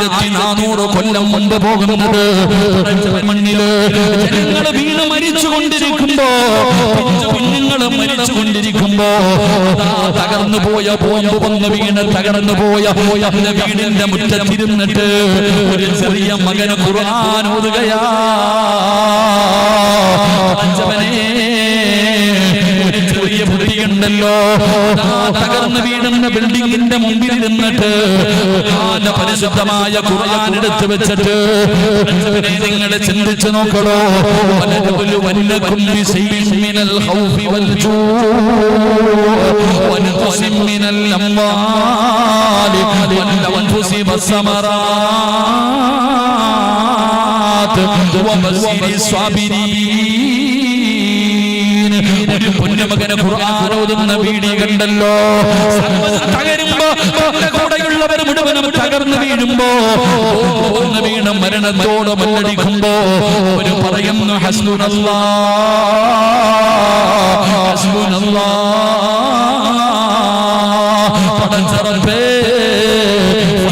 1400 കൊല്ലം മുമ്പ് പോകുന്നത്. മണ്ണില് ജനങ്ങൾ വീണ് മരിച്ചുകൊണ്ടിരിക്കുമ്പോ, കുഞ്ഞുങ്ങൾ മരിച്ചുകൊണ്ടിരിക്കുമ്പോ തകർന്നു പോയ ബോംബ് വന്ന് വീണ് തകർന്നു പോയ വീടിന്റെ മുറ്റത്തിരുന്നിട്ട് ഒരു ചെറിയ മകന് ഖുർആൻ ഓതുകയാ. ചെറിയ കുട്ടിയുണ്ടല്ലോ, തകർന്നു വീടുന്ന ബിൽഡിങ്ങിന്റെ മുമ്പിൽ ഇരുന്നിട്ട് പരിശുദ്ധമായ ഖുർആൻ എടുത്തു വെച്ചിട്ട് നിങ്ങൾ ചിന്തിച്ചു നോക്കണോ. വല്ലകും മിനൽ ഖൗഫി വൽ ونقسم من الأموال والأنفس والثمرات وبشر الصابرين. ഒരു പൊന്നുമകന് ഖുർആൻ ഓതുന്ന വീഡിയോ കണ്ടല്ലോ. തകരുമ്പോ കൂടെയുള്ളവർ മുഴുവനും തകർന്നു വീഴുമ്പോ, ഒന്ന് വീണ് മരണത്തോട് മല്ലടിക്കുമ്പോ ഒരു പറയുന്നു ഹസ്ബുനല്ലാഹ് ഹസ്ബുനല്ലാഹ്. പടച്ചറപ്പേ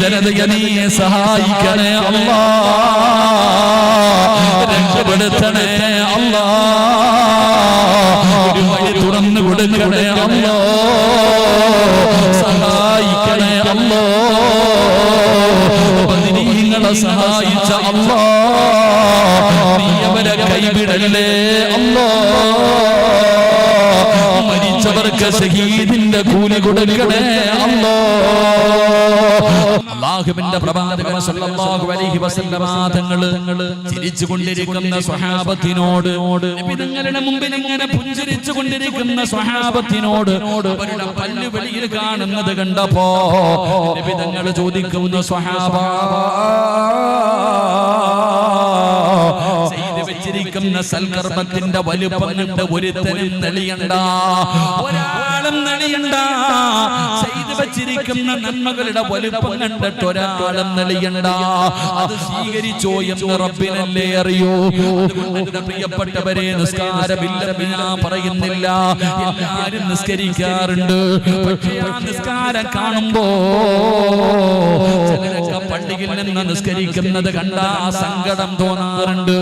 ജനതയെ നീ സഹായിക്കണേ അല്ലാഹ്, രക്ഷപ്പെടുത്തണേ അല്ലാഹ്, ഒരു വഴി തുറന്നു കൊടുക്കണേ അല്ലാഹ്, സഹായിക്കണേ അല്ലാഹ്. നിങ്ങളെ സഹായിച്ച അല്ലാഹ്, നീ അവരെ കൈവിടല്ലേ അല്ലാഹ്. മരിച്ചവർക്ക് ശഹീദിന്റെ കൂലി കൊടുക്കണേ അല്ലാഹ്. അല്ലാഹുവിന്റെ പ്രവാചകൻ സല്ലല്ലാഹു അലൈഹി വസല്ലമ തങ്ങൾ ചിരിച്ചുകൊണ്ടിരിക്കുന്ന സ്വഹാബത്തിനോട്, നബി തങ്ങളുടെ മുമ്പിൽ ഇങ്ങനെ പുഞ്ചിരിച്ചുകൊണ്ടിരിക്കുന്ന സ്വഹാബത്തിനോട് അവരുടെ പല്ല് വെളിയിൽ കാണുന്നത് കണ്ടപ്പോ നബി തങ്ങൾ ചോദിക്കുന്നു, സ്വഹാബ ചെയ്തു വെച്ചിരിക്കുന്ന സൽക്കർമ്മത്തിന്റെ വലുപ്പം കണ്ട് ഒരുത്തനും നെളിയണ്ട, ഒരാളും നെളിയണ്ട. ചെയ്തു വെച്ചിരിക്കുന്ന നന്മകളുടെ വലുപ്പം കണ്ടിട്ട് ഒരാളും നെളിയണ്ട. അത് സ്വീകരിച്ചോ എന്ന് റബ്ബിനല്ലേ അറിയൂ. എന്റെ പ്രിയപ്പെട്ടവരെ, നിസ്കാരമില്ലെന്ന് ഞാൻ പറയുന്നില്ല, എല്ലാവരും നിസ്കരിക്കാറുണ്ട്. പക്ഷേ ആ നിസ്കാരം കാണുമ്പോ ചിലരൊക്കെ പള്ളിയിൽ നിന്ന് നിസ്കരിക്കുന്നത് കണ്ടാ സങ്കടം തോന്നാറുണ്ട്.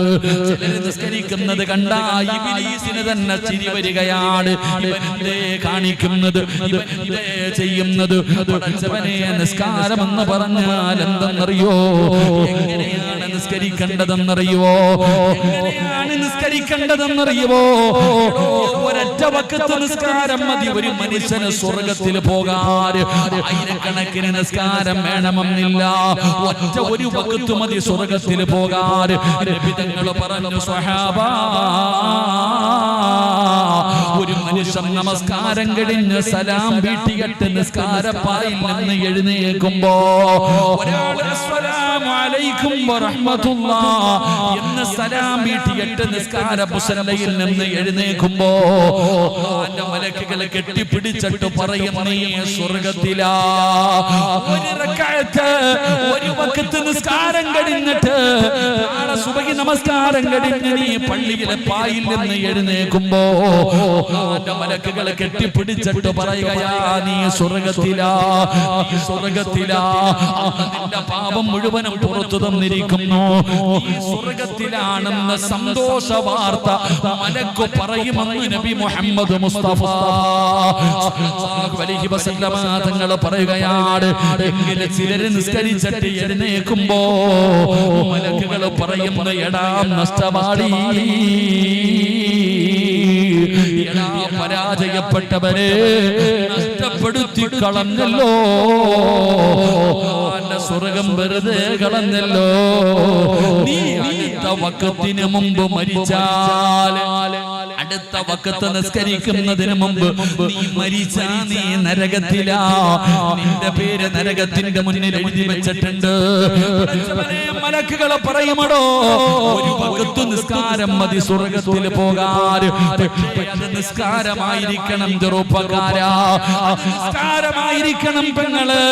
ചിലര് നിസ്കരിക്കുന്നത് കണ്ടാ ഇബ്ലീസിന് തന്നെ ചിരി വരികയാണ്. ഇവനെന്തേ കാണിക്കുന്നത്, ഇവനെന്തേ ചെയ്യുന്നത്? പടച്ചവനെ, നിസ്കാരം എന്ന് പറഞ്ഞാൽ എന്തെന്നറിയോ? എങ്ങനെയാണ് നിസ്കരിക്കേണ്ടതെന്നറിയോ? എങ്ങനെയാണ് നിസ്കരിക്കേണ്ടതെന്നറിയോ? ഒരൊറ്റ വഖത്ത് നിസ്കാരം മതി ഒരു മനുഷ്യന് സ്വർഗത്തിൽ പോകാൻ. ആയിരക്കണക്കിന് നിസ്കാരം വേണമെന്നില്ല, ഒറ്റ ഒരു വഖത്ത് മതി സ്വർഗത്തിൽ പോകാൻ. നബി തങ്ങൾ പറഞ്ഞു, സ്വഹാബ, ഒരു മനുഷ്യൻ നമസ്കാരം കഴിഞ്ഞ് സലാം വീട്ടിയിട്ട് നിസ്കാരപ്പായിൽ നിന്ന് എഴുന്നേൽക്കുമ്പോ ഒരാൾ അസ്സലാമു അലൈക്കും വറഹ്മത്തുള്ളാഹി എന്ന് സലാം വീട്ടിയിട്ട് നിസ്കാര മുസല്ലയിൽ നിന്ന് എഴുന്നേൽക്കുമ്പോ അല്ലാഹുവിന്റെ മലക്കുകൾ കെട്ടിപ്പിടിച്ചിട്ട് പറയും, നീ സ്വർഗ്ഗത്തിലാ. ഒരു റക്അത്ത് ഒരു വഖത്ത് നിസ്കാരം കഴിഞ്ഞിട്ട് നാളെ സുബഹി നമസ്കാരം കഴിഞ്ഞ് നീ പള്ളിയിലെ പായിൽ നിന്ന് എഴുന്നേൽക്കുമ്പോ അല്ലാഹുവിന്റെ മലക്കുകൾ കെട്ടിപ്പിടിച്ചിട്ട് പറയുകയാ, നീ സ്വർഗ്ഗത്തിലാ, നീ സ്വർഗ്ഗത്തിലാ. നിന്റെ പാപം മുഴുവനും പുറത്തു തന്നിരിക്കുന്നു, നീ സ്വർഗ്ഗത്തിലാണെന്ന സന്തോഷ വാർത്ത മലക്ക് പറയുമെന്ന് നബി മുഹമ്മദ് മുസ്തഫ സല്ലല്ലാഹു അലൈഹി വസല്ലമ തങ്ങൾ പറയുകയാണ്. എങ്കിലും ചിലര് നിസ്കരിച്ചിട്ട് എഴുന്നേൽക്കുമ്പോ മലക്കുകൾ പറയുന്നു, എടാ നഷ്ടവാളി, എടാ പരാജയപ്പെട്ടവരെ, നഷ്ടപ്പെടുത്തി കളഞ്ഞല്ലോ, സ്വർഗം വെറുതെ കളഞ്ഞല്ലോ. നീ അടുത്ത വഖത്തിന് മുമ്പ് മരിച്ചാൽ, അടുത്ത വഖത്ത് നിസ്കരിക്കുന്നതിന് മുമ്പ് നീ മരിച്ചാ നീ നരകത്തിലാ. നിന്റെ പേര് നരകത്തിന്റെ മുന്നിൽ എഴുതി വെച്ചിട്ടുണ്ട്. മലക്കുകളെ പറയുമടോ, ഒരു വഖത്ത് നിസ്കാരം മതി സ്വർഗത്തിൽ പോകാൻ. അത് നിസ്കാരമായിരിക്കണം ചെറുപ്പക്കാരാ, നിസ്കാരമായിരിക്കണം പെങ്ങള്.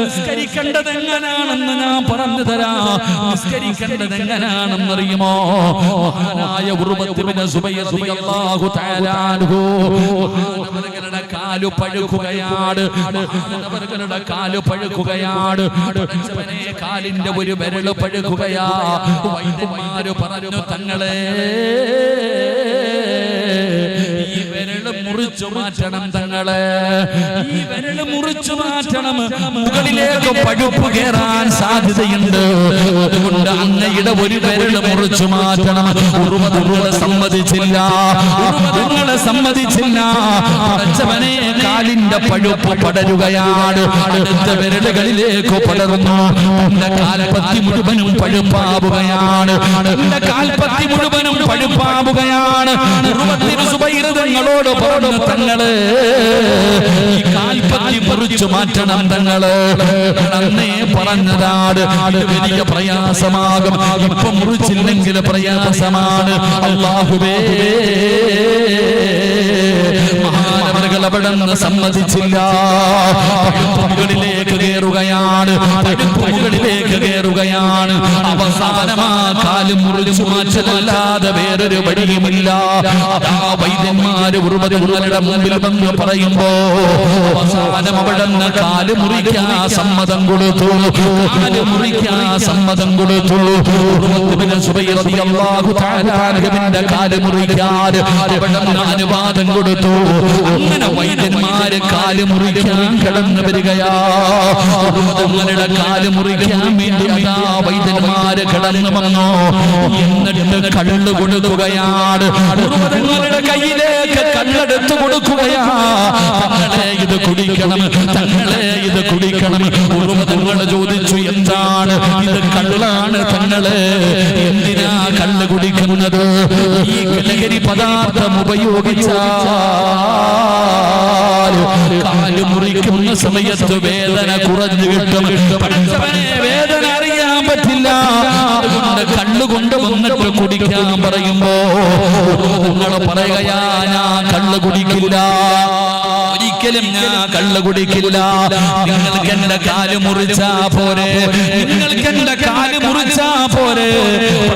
നിസ്കരിക്കേണ്ടത് എങ്ങനെയാണെന്ന് ഞാൻ പറഞ്ഞു തരാം. നിസ്കരിക്കേണ്ടത് എങ്ങനെയാണെന്നറിയുമോ? മഹാനായ ഉർവത്ത് ബിൻ സുബൈർ റളിയല്ലാഹു തആല അൻഹു മഹാനവരുടെ കാലു പഴുക്കുകയാണ്. മഹാനവരുടെ കാലു പഴുക്കുകയാണ്. പഠിച്ചവനെ കാലിന്റെ ഒരു വിരല് പഴുക്കുകയാ. വൈദ്യന്മാര് പറഞ്ഞു, തങ്ങളെ ഈ വിരല് മുറിച്ചു മാറ്റണം, തങ്ങളെ ഈ വിരല് മുറിച്ചു മാറ്റണം. മുകളിലേക്ക് പഴുപ്പ് കയറാൻ സാധ്യതയുണ്ട്. അതുകൊണ്ട് അങ്ങയുടെ ഒരു വിരല് മുറിച്ചു മാറ്റണം. ഉറുവതുങ്ങളെ സമ്മതിച്ചില്ല, ഉറുവതുങ്ങളെ സമ്മതിച്ചില്ല. പഠിച്ചവനെ കാലിന്റെ പഴുപ്പ് പടരുകയാണ്. അടുത്ത വിരലുകളിലേക്ക് പടർന്നു. എന്റെ കാൽപ്പത്തി മുഴുവനും പഴുപ്പാവുകയാണ്. എന്റെ കാൽപ്പത്തി മുഴുവനും പഴുപ്പാവുകയാണ്. തങ്ങളോട് പറഞ്ഞു, തങ്ങള് ഈ കാൽപ്പത്തി മുറിച്ചു മാറ്റണം, തങ്ങള് അന്നേ പറഞ്ഞതാണ്. വലിയ പ്രയാസമാകും. ഇപ്പൊ മുറിച്ചില്ലെങ്കിൽ പ്രയാസമാണ്. അല്ലാഹുവേ, മഹാനവറുകൾ അവിടെ നിന്ന് സമ്മതിച്ചില്ല. മുകളിലേക്ക് കയറുകയാണ്, മുകളിലേക്ക് കയറുകയാണ്. അവസാനമാ കാലും മുറിച്ചു മാറ്റലല്ലാതെ വേറൊരു വഴിയുമില്ല. വൈദ്യന്മാര് ഉറുവതുങ്ങളുടെ മുമ്പിൽ വന്ന് പറയുമ്പോ അവസാനം അവിടെ നിന്ന് കാല് മുറിക്കാൻ സമ്മതം കൊടുത്തു. കാല് മുറിക്കാൻ സമ്മതം കൊടുത്തു. ഉർവത്ത് ബിൻ സുബൈർ റളിയല്ലാഹു തആല അൻഹുവിന്റെ കാല് മുറിക്കാൻ അവിടെ നിന്ന് അനുവാദം കൊടുത്തു. അങ്ങനെ വൈദ്യന്മാര് കാല് മുറിക്കാൻ കടന്നു വരികയാ. ഉറുവതുങ്ങളുടെ കാല് മുറിക്കാൻ വേണ്ടി അതാ വൈദ്യന്മാര് കടന്നു വന്നു. എന്നിട്ട് കള്ള് കൊടുക്കുകയാണ്. ഉറുവതുങ്ങളുടെ കയ്യിലേക്ക് കള്ളെടുത്ത് കൊടുക്കുകയാ. തങ്ങളെ ഇത് കുടിക്കണം, തങ്ങളെ ഇത് കുടിക്കണം. ഉറുവതുങ്ങള് ചോദിച്ചു, എന്താണ് ഇത്? കള്ളാണ് തങ്ങളെ. എന്തിനാ കള്ള് കുടിക്കുന്നത്? ഈ ലഹരി പദാർത്ഥം ഉപയോഗിച്ചാൽ കാല് മുറിക്കുന്ന സമയത്ത് വേദന കുറഞ്ഞു കിട്ടും. വേദന അറിയാൻ പറ്റില്ല. അതുകൊണ്ട് കള്ളുകൊണ്ട് വന്നിട്ട് കുടിക്കാൻ പറയുമ്പോ നിങ്ങൾ പറയുകയാ, ഞാൻ കള്ള് കുടിക്കില്ല, ഒരിക്കലും ഞാൻ കള്ള് കുടിക്കില്ല. നിങ്ങൾക്ക് എന്റെ കാല് മുറിച്ചാ പോരെ, നിങ്ങൾക്ക് എന്റെ കാല് മുറിച്ചാ പോരെ.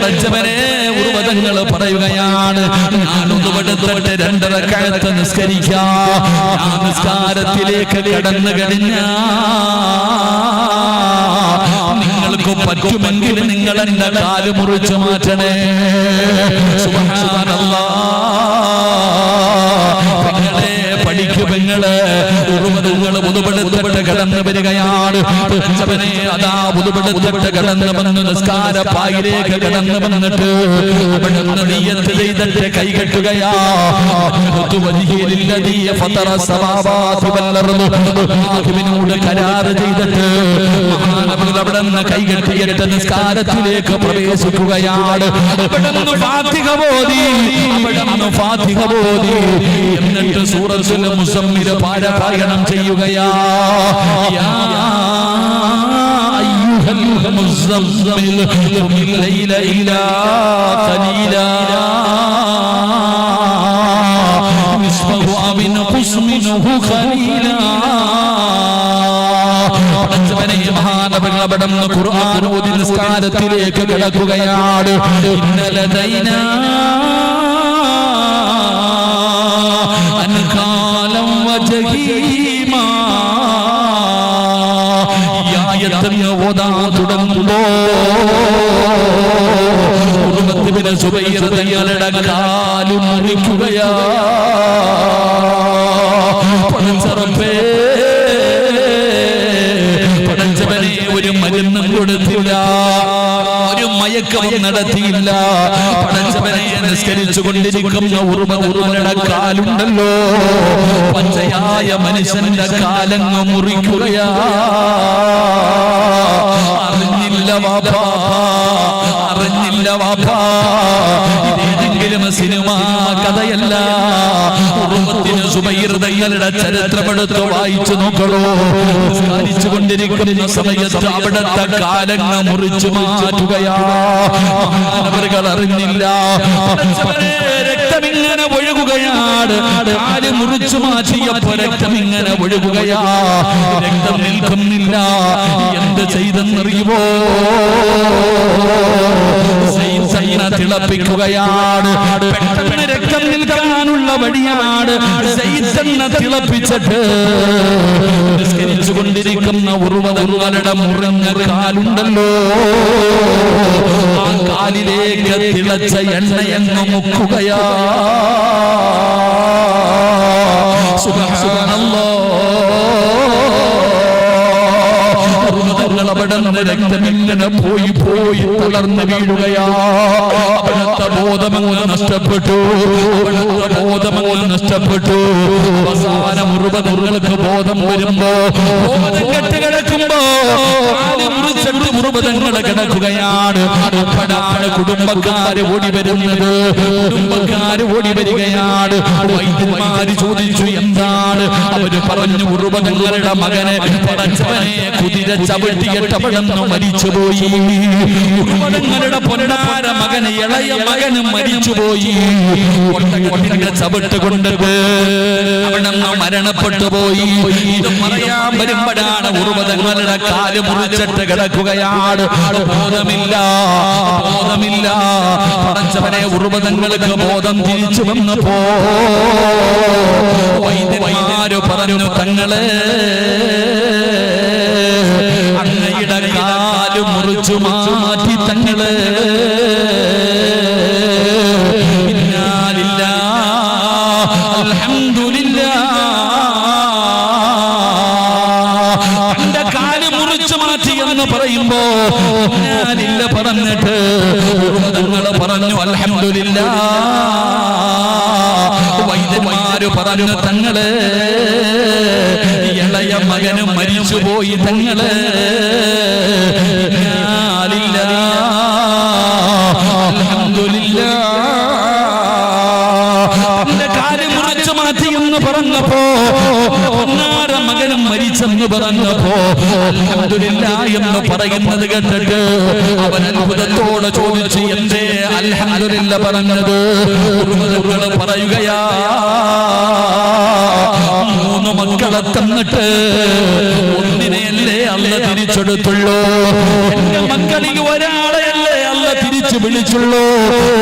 പഠിച്ചവരെ, ഉറുവതങ്ങൾ പറയുകയാണ്, ഞാനൊന്ന് എടുത്തിട്ട് 2 റക്അത്ത് നിസ്കരിക്കാം. ആ നിസ്കാരത്തിലേക്ക് കടന്നു കഴിഞ്ഞാ നിങ്ങൾക്ക് പറ്റുമെങ്കിൽ നിങ്ങൾ എന്റെ കാല് മുറിച്ചു മാറ്റണേ. സുബ്ഹാനല്ലാഹ്. പഠിക്കുമെങ്ങള് ഉറുവതുങ്ങള് മുതുപെടുത്തിട്ട് കടന്നു വരികയാണ്. അതാ മുതുപെടുത്തിട്ട് കടന്നു വന്ന് നിസ്കാരപ്പായിലേക്ക് കടന്നു വന്നിട്ട് അവിടെ നിയ്യത്ത് ചെയ്തിട്ട് കൈകെട്ടുകയാ. കരാറ് ചെയ്തിട്ട് അവിടെ നിന്ന് കൈകെട്ടിയിട്ട് നിസ്കാരത്തിലേക്ക് പ്രവേശിക്കുകയാണ്. ഫാത്തിഹ ഓതി, ഫാത്തിഹ ഓതി. എന്നിട്ട് സൂറത്തുൽ മുസമ്മിൽ പാരായണം ചെയ്യുകയാ. യാ അയ്യുഹൽ മുസമ്മിൽ ഖുമിൽ ലൈല ഇല്ലാ ഖലീലാ നിസ്ഫഹു അമിൻ ഖുസ്മിനഹു ഖലീലാ. മഹാനവരുടെ ഖുർആൻ ഓതി നിസ്കാരത്തിലേക്ക് കിടക്കുകയാണ്. ഇന്നലദൈനാ അൻകാലം വജഹീമാ. യായത്തന്നെ ഓതാൻ തുടങ്ങുമ്പോ ഉർവത്ത് ബിൻ സുബൈർ തങ്ങളുടെ കാല് മുറിക്കുകയാ. പടച്ചറപ്പേ, പടച്ചവനെ ഒരു മരുന്നും കൊടുത്തില്ല, ഒരു മയക്കവും നടത്തിയില്ല. പടച്ചവനെ നിസ്കരിച്ചു കൊണ്ടിരിക്കുന്ന ഉറുവയുടെ കാലുണ്ടല്ലോ, പച്ചയായ മനുഷ്യന്റെ കാലങ്ങ് മുറിക്കുകയാ. അറിഞ്ഞില്ല വാപ്പാ, അറിഞ്ഞില്ല വാപ്പാ. ഇതേതെങ്കിലും സിനിമ കഥയല്ല. ഉറുവത്തിന് സുബൈർ തങ്ങളുടെ ചരിത്രമെടുത്ത് വായിച്ചു നോക്കണോ. സംസാരിച്ചു കൊണ്ടിരിക്കുന്ന സമയത്ത് അവിടുത്തെ കാലങ്ങൾ മുറിച്ചു മാറ്റുകയാണവരുകൾ അറിഞ്ഞില്ല. രക്തമിങ്ങനെ ഒഴുകുകയാണ്. കാല് മുറിച്ചു മാറ്റിയപ്പോ രക്തമിങ്ങനെ ഒഴുകുകയാ. രക്തം നിൽക്കുന്നില്ല. എന്ത് ചെയ്തെന്നറിയുമോ? തിളപ്പിക്കുകയാണ്. പെട്ടെന്ന് രക്തം നിൽക്കാനുള്ള വഴിയാണ് തിളപ്പിച്ചിട്ട് നിസ്കരിച്ചു കൊണ്ടിരിക്കുന്ന ഉറുവകളുടെ മുറിഞ്ഞ കാലുണ്ടല്ലോ, ആ കാലിലേക്ക് തിളച്ച എണ്ണയെന്ന് മുക്കുകയാ. സുബ്ഹാനല്ലാഹ്. അവിടെ രക്തമിങ്ങനെ പോയി പോയി തളർന്ന് വീഴുകയാ. അവിടുത്തെ ബോധമങ്ങ് നഷ്ടപ്പെട്ടു. അവസാനം ഉറുവകൾക്ക് ബോധം വരുമ്പോ, ബോധം കെട്ട് കിടക്കുമ്പോ ഉറുവകങ്ങൾ കിടക്കുകയാണ്. അപ്പോഴാണ് കുടുംബക്കാര് ഓടി വരുന്നത്. കുടുംബക്കാര് ഓടി വരികയാണ്. വൈദ്യന്മാര് ചോദിച്ചു എന്താണ്? അവര് പറഞ്ഞു ഉറുവകങ്ങളുടെ മകനെ കുതിര ചവിട്ടിയിട്ടവിടുന്ന് മരിച്ചുപോയി. ഉറുവകങ്ങളുടെ പൊന്നാര മകന്, ഇളയ മകന് മരിച്ചുപോയി. ഒട്ടകത്തിന്റെ ചവിട്ട് കൊണ്ട് അവിടുന്ന് മരണപ്പെട്ടു പോയി. ഇത് പറയാൻ വരുമ്പോഴാണ് ഉറുവകങ്ങളുടെ കാല് മുറിച്ചിട്ട് കിടക്കുകയാണ്. ബോധമില്ല. പടച്ചവനെ, ഉറുവകങ്ങൾക്ക് ബോധം തിരിച്ചു വന്നപ്പോ വൈദ്യന്മാര് പറഞ്ഞു, തങ്ങളെ അങ്ങയുടെ കാല് മുറിച്ചു മാറ്റി തങ്ങളെ. എന്റെ കാല് മുറിച്ചു മാറ്റി എന്ന് പറയുമ്പോ ഞാനില്ല പറഞ്ഞിട്ട് ഉറുവകങ്ങൾ പറഞ്ഞു അൽഹംദുലില്ലാഹ്. വൈദ്യന്മാര് പറഞ്ഞു, തങ്ങളെ ഇളയ മകന് മരിച്ചുപോയി തങ്ങളെ. എന്റെ കാല് മുറിച്ചു മാറ്റി എന്ന് പറഞ്ഞപ്പോ, മകനും മരിച്ചെന്ന് പറഞ്ഞപ്പോ അൽഹംദുലില്ലാഹ് എന്ന് പറയുന്നത് കേട്ടിട്ട് അവൻ അത്ഭുതത്തോടെ ചോദിച്ചു, എന്തേ അൽഹംദുലില്ലാഹ് പറഞ്ഞത്? ഉറുവകൾ പറയുകയാ, 3 മക്കളെ തന്നിട്ട് ഒന്നിനെയല്ലേ അല്ല തിരിച്ചെടുത്തുള്ളൂ. എന്റെ മക്കളിൽ ഒരാളെയല്ലേ അല്ല തിരിച്ചു വിളിച്ചുള്ളൂ.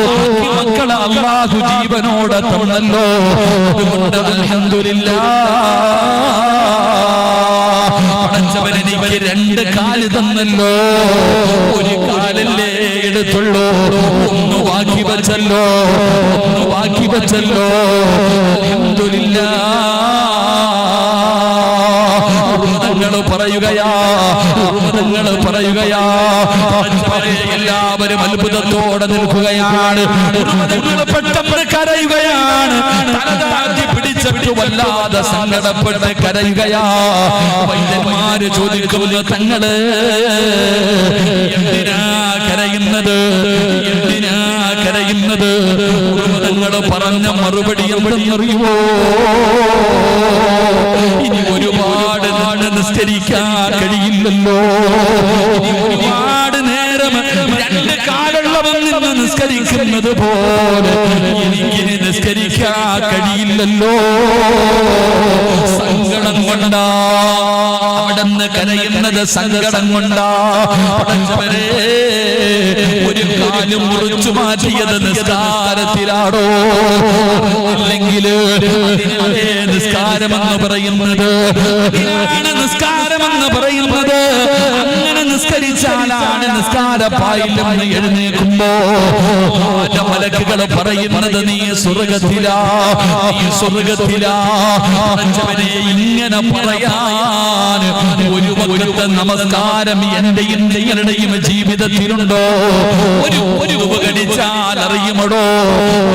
ബാക്കി മക്കളെ അല്ലാഹു ജീവനോടെ തന്നല്ലോ. അതുകൊണ്ട് അൽഹംദുലില്ലാഹ്. എനിക്ക് 2 കാല് തന്നല്ലോ, 1 കാലല്ലേ എടുത്തുള്ളൂ. ഒന്ന് ബാക്കി വച്ചല്ലോ. അൽഹംദുലില്ലാഹ്. പറയുകയാ എല്ലാവരും അത്ഭുതത്തോടെ നിൽക്കുകയാണ്. പെട്ടെന്ന് കരയുകയാണ്. തലതാഴ്ത്തി പിടിച്ചിട്ട് വല്ലാതെ സങ്കടപ്പെട്ട് കരയുകയാ. വൈദ്യന്മാര് ചോദിക്കുന്നു, തങ്ങള് എന്തിനാ കരയുന്നത്? ഉറുവകൾ പറഞ്ഞ മറുപടി എന്തെന്നറിയുമോ? ഇനി ഒരുപാട് നാട് നിസ്കരിക്കാൻ കഴിയില്ലല്ലോ. ഒരുപാട് നേരം 2 കാലുള്ളവൻ നിന്ന് നിസ്കരിക്കുന്നത് പോലെ എനിക്കിനി നിസ്കരിക്കാൻ കഴിയില്ലല്ലോ. സങ്കടം കൊണ്ടാ അവിടുന്ന് കരയുന്നത്, സങ്കടം കൊണ്ടാ. ഒരു കാലും മുറിച്ചു മാറ്റിയത് നിസ്കാരത്തിലാണോ? അല്ലെങ്കിൽ നിസ്കാരമെന്ന് പറയുന്നത് അങ്ങനെ നിസ്കരിച്ചാലാണ് നിസ്കാരപ്പായില്ലെന്ന് എഴുന്നേൽക്കുമ്പോ മലക്കുകൾ പറയുന്നത്, നീ സ്വർഗത്തിലാ. ഇങ്ങനെ പറയാൻ ഒരു വകത്തെ നമസ്കാരം എന്റെയും നിങ്ങളുടെയും ജീവിതത്തിലുണ്ടോ? ഒരു ഉറുമ്പ് കടിച്ചാൽ അറിയുമടോ?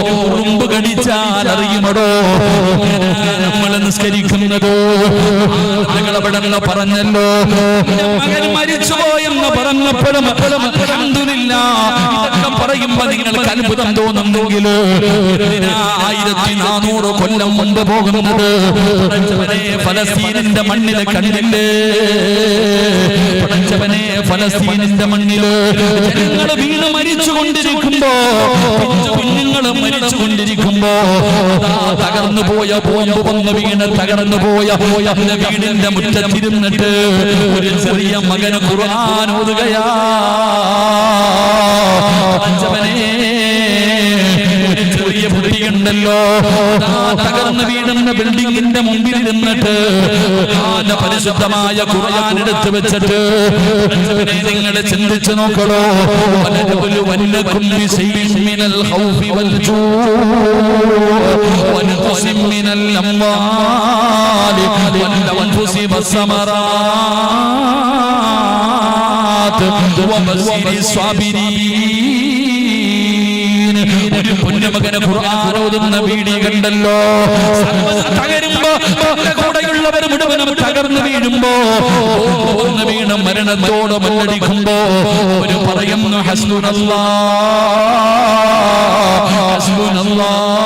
ഒരു ഉറുമ്പ് കടിച്ചാൽ അറിയുമടോ? നമ്മൾ നിസ്കരിക്കുന്നത് അവിടെ പറഞ്ഞല്ലോ, മകൻ മരിച്ചുപോയെന്ന് പറഞ്ഞപ്പോഴും അൽഹംദുലില്ലാഹ് ഇതൊക്കെ പറയുമ്പോൾ പറയുമ്പോ നിങ്ങൾക്ക് അത്ഭുതം തോന്നുന്നെങ്കിൽ 1400 കൊല്ലം മുമ്പ് പോകുന്നത് ഫലസ്തീനിന്റെ മണ്ണിലെ കണ്ടില്ലേ? പടച്ചവനെ, ഫലസ്തീനിന്റെ മണ്ണില് ജനങ്ങൾ വീണ് മരിച്ചുകൊണ്ടിരിക്കുമ്പോ, കുഞ്ഞുങ്ങൾ മരിച്ചുകൊണ്ടിരിക്കുമ്പോ, തകർന്നു പോയ ബോംബ് വന്ന് വീണ് തകർന്നു പോയ വീടിന്റെ മുറ്റത്തിരുന്നിട്ട് ഒരു ചെറിയ മകന് ഖുർആൻ ഓതുകയാ. ഒരു ചെറിയ കുട്ടിയുണ്ടല്ലോ, തകർന്നു വീഴുന്ന ബിൽഡിങ്ങിന്റെ മുമ്പിൽ ഇരുന്നിട്ട് പരിശുദ്ധമായ ഖുർആൻ എടുത്തു വെച്ചിട്ട് നിങ്ങൾ ചിന്തിച്ചു നോക്കണോ. ഒരു പൊന്നുമകന് ഖുർആൻ ഓതുന്ന വീഡിയോ കണ്ടല്ലോ. തകരുമ്പോ കൂടെയുള്ളവർ മുഴുവനും തകർന്നു വീഴുമ്പോ, ഒന്ന് വീണ് മരണത്തോട് മല്ലടിക്കുമ്പോ ഒരു പറയുന്നു ഹസ്ബുനല്ലാഹ് ഹസ്ബുനല്ലാഹ്.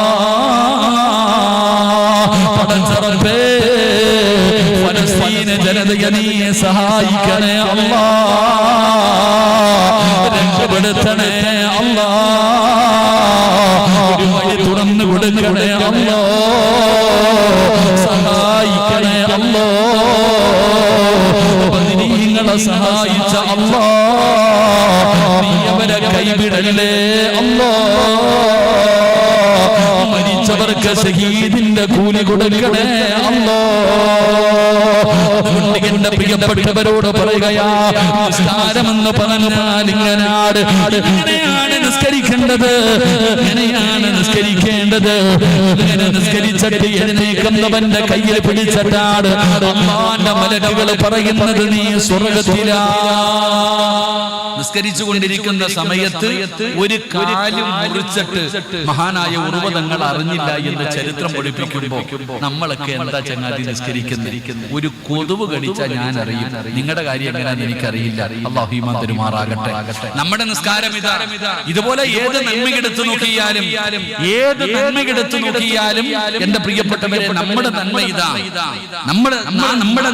പടച്ചറബേ, ഫലസ്തീന ജനതയെ നീ സഹായിക്കണേ അല്ലാഹ്, രക്ഷപ്പെടുത്തണേ അല്ലാഹ്, ഒരു വഴി തുറന്നു കൊടുക്കണേ അല്ലാഹ്, സഹായിക്കണേ അല്ലാഹ്. ബദരീങ്ങളെ സഹായിച്ച അല്ലാഹ്, നീ അവരെ കൈവിടല്ലേ അല്ലാഹ്. മരിച്ചവർക്ക് ശഹീദിന്റെ കൂലി കൊടുക്കണേ അല്ലാഹ്. എന്റെ പ്രിയപ്പെട്ടവരോട് പറയുകയാ, നിസ്കാരമെന്ന് പറഞ്ഞാൽ ഇങ്ങനെയാണ് നിസ്കരിക്കേണ്ടത്, ഇങ്ങനെയാണ് നിസ്കരിക്കേണ്ടത്. ഇങ്ങനെ നിസ്കരിച്ചിട്ട് എഴുന്നേക്കുന്നവന്റെ കയ്യിൽ പിടിച്ചിട്ടാണ് അല്ലാഹുവിന്റെ മലക്കുകൾ പറയുന്നത് നീ സ്വർഗ്ഗത്തിലാ. നിസ്കരിച്ചുകൊണ്ടിരിക്കുന്ന സമയത്ത് ഒരു കാലും മുറിച്ചിട്ട് മഹാനായ ഉർവ തങ്ങൾ അറിഞ്ഞില്ല എന്ന് ചരിത്രം പഠിപ്പിക്കുമ്പോ നമ്മളൊക്കെ എന്താ ചങ്ങാതി നിസ്കരിക്കുന്നത്? ഒരു കൊതുവ് കടിച്ചാൽ ഞാൻ അറിയും, നിങ്ങളുടെ കാര്യം എങ്ങനെയാന്ന് എനിക്കറിയില്ല. അല്ലാഹു ഈമാൻ തരുമാറാകട്ടെ. നമ്മുടെ നിസ്കാരം ഇതാ. ഇതുപോലെ ഏത് നന്മയെടുത്ത് നോക്കിയാലും, ഏത് നന്മയെടുത്ത് നോക്കിയാലും എന്റെ പ്രിയപ്പെട്ടവരെ, നമ്മുടെ നന്മ ഇതാ. നമ്മുടെ